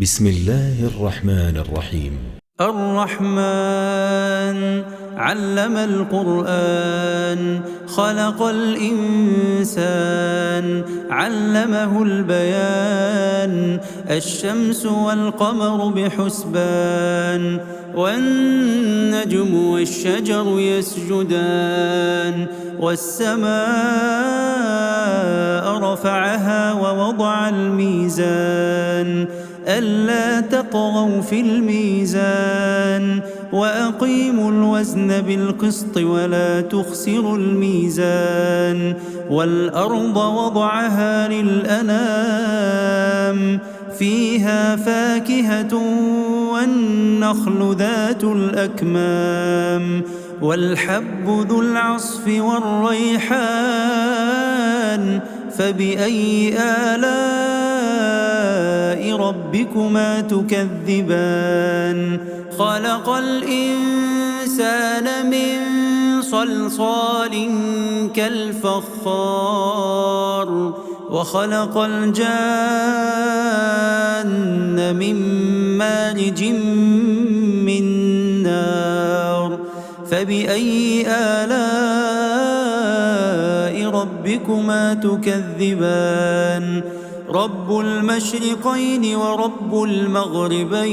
بسم الله الرحمن الرحيم. الرحمن علم القرآن خلق الإنسان علمه البيان الشمس والقمر بحسبان والنجم والشجر يسجدان والسماء رفعها ووضع الميزان ألا تطغوا في الميزان وأقيموا الوزن بالقسط ولا تخسروا الميزان والأرض وضعها للأنام فيها فاكهة والنخل ذات الأكمام والحب ذو العصف والريحان فبأي آلاء ربكما تكذبان خلق الإنسان من صلصال كالفخار وخلق الجان من مارج من نار فبأي آلاء ربكما تكذبان رب المشرقين ورب المغربين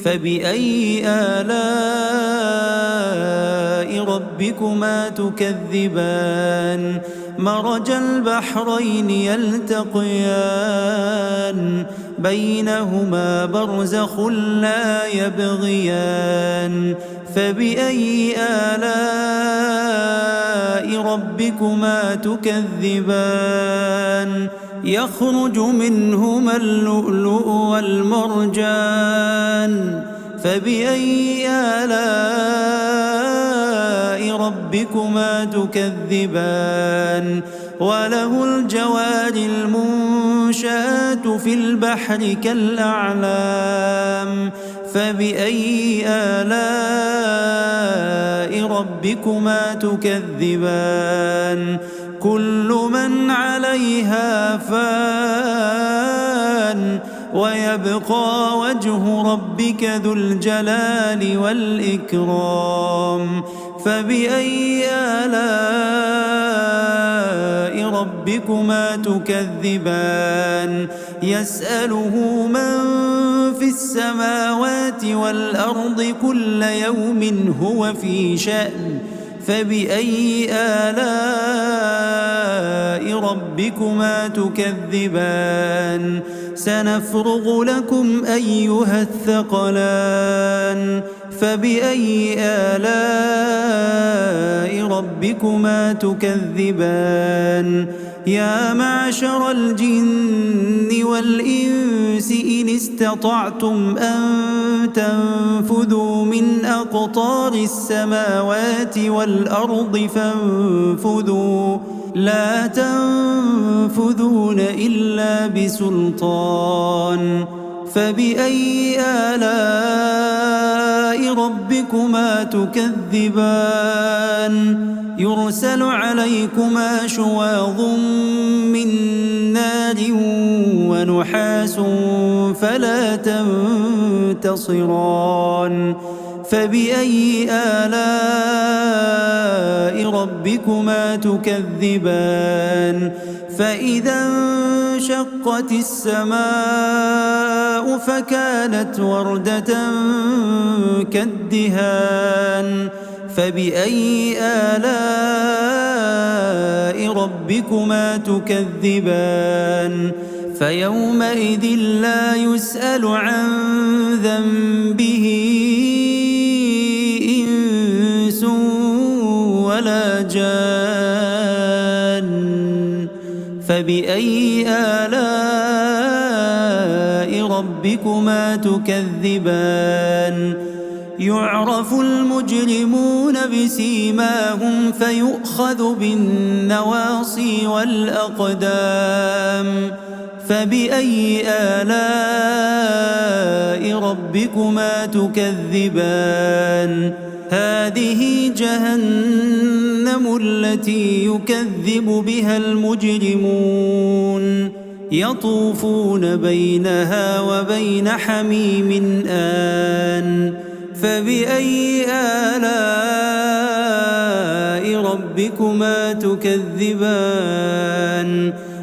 فبأي آلاء ربكما تكذبان مرج البحرين يلتقيان بينهما برزخ لا يبغيان فبأي آلاء ربكما تكذبان يخرج منهما اللؤلؤ والمرجان فبأي آلاء ربكما تكذبان وله الجوار المنشآت في البحر كالأعلام فبأي آلاء ربكما تكذبان كل من عليها فان ويبقى وجه ربك ذو الجلال والإكرام فبأي آلاء ربكما تكذبان يسأله من في السماوات والأرض كل يوم هو في شأن فبأي آلاء ربكما تكذبان سنفرغ لكم أيها الثقلان فبأي آلاء ربكما تكذبان يا معشر الجن والإنس إن استطعتم أن تنفذوا من أقطار السماوات والأرض فانفذوا لا تنفذون إلا بسلطان فبأي آلاء ربكما تكذبان يرسل عليكما شواظ من نار ونحاس فلا تنتصران فبأي آلاء ربكما تكذبان فإذا انشقت السماء فكانت وردة كالدهان فبأي آلاء ربكما تكذبان فيومئذ لا يسأل عن ذنبه إنس ولا جان فبأي آلاء ربكما تكذبان يعرف المجرمون بسيماهم فيؤخذ بالنواصي والأقدام فبأي آلاء ربكما تكذبان هذه جهنم التي يكذب بها المجرمون يطوفون بينها وبين حميم آن فبأي آلاء ربكما تكذبان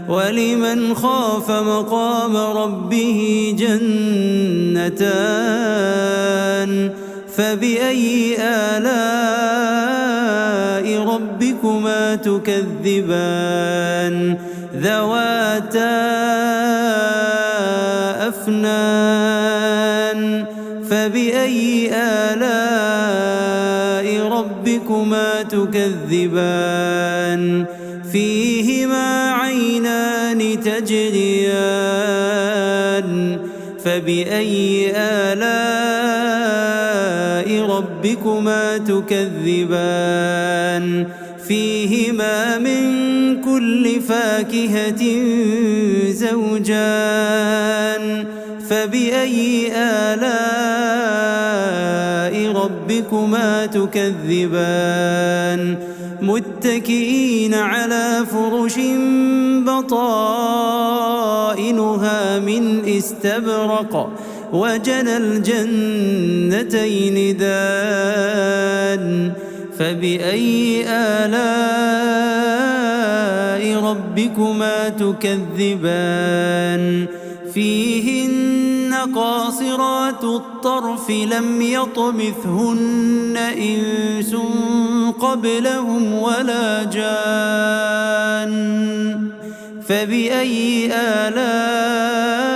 ولمن خاف مقام ربه جنتان فبأي آلاء ربكما تكذبان ذواتا أفنان فبأي آلاء ربكما تكذبان فيهما عينان تجريان فبأي آلاء ربكما تكذبان فيهما من كل فاكهة زوجان فبأي آلاء ربكما تكذبان متكئين على فرش بطائنها من استبرق وجنى الجنتين دان فبأي آلاء ربكما تكذبان فيهن قاصرات الطرف لم يطمثهن إنس قبلهم ولا جان فبأي آلاء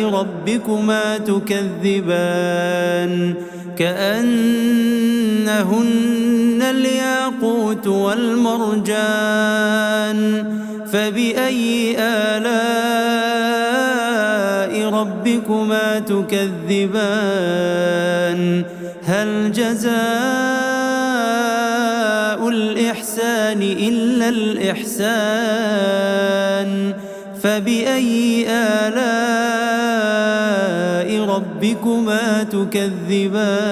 ربكما تكذبان كأنهن الياقوت والمرجان فبأي آلاء ربكما تكذبان هل جزاء الإحسان إلا الإحسان فبأي آلاء ربكما تكذبان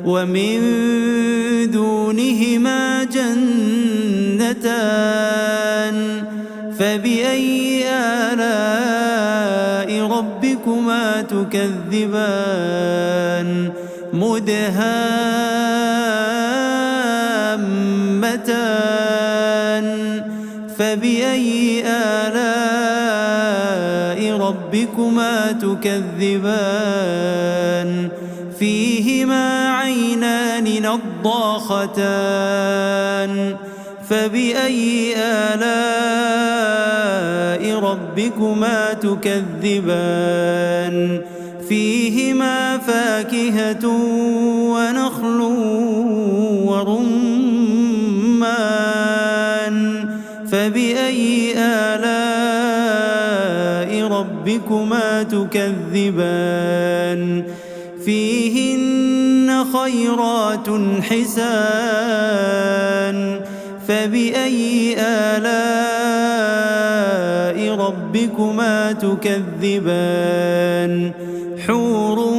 ومن دونهما جنتان فبأي آلاء ربكما تكذبان مدهامتان فبأي آلاء ربكما تكذبان فيهما عينان نضاختان فبأي آلاء ربكما تكذبان فيهما فاكهة ونخل ورمان فبأي آلاء ربكما تكذبان فيهن خيرات حسان فبأي آلاء ربكما تكذبان حور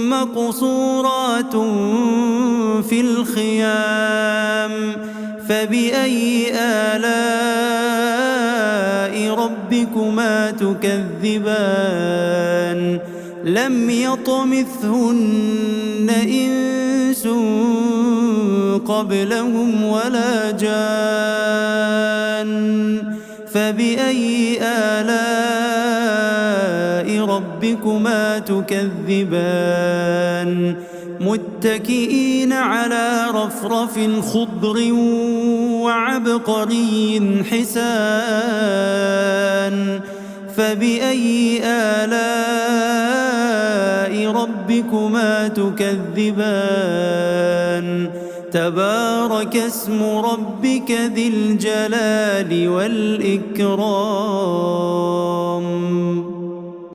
مقصورات في الخيام فبأي آلاء ربكما تكذبان لم يطمثهن إنس قبلهم ولا جان فبأي آلاء ربكما تكذبان متكئين على رفرف خضر وعبقري حسان فبأي آلاء ربكما تكذبان تبارك اسم ربك ذي الجلال والإكرام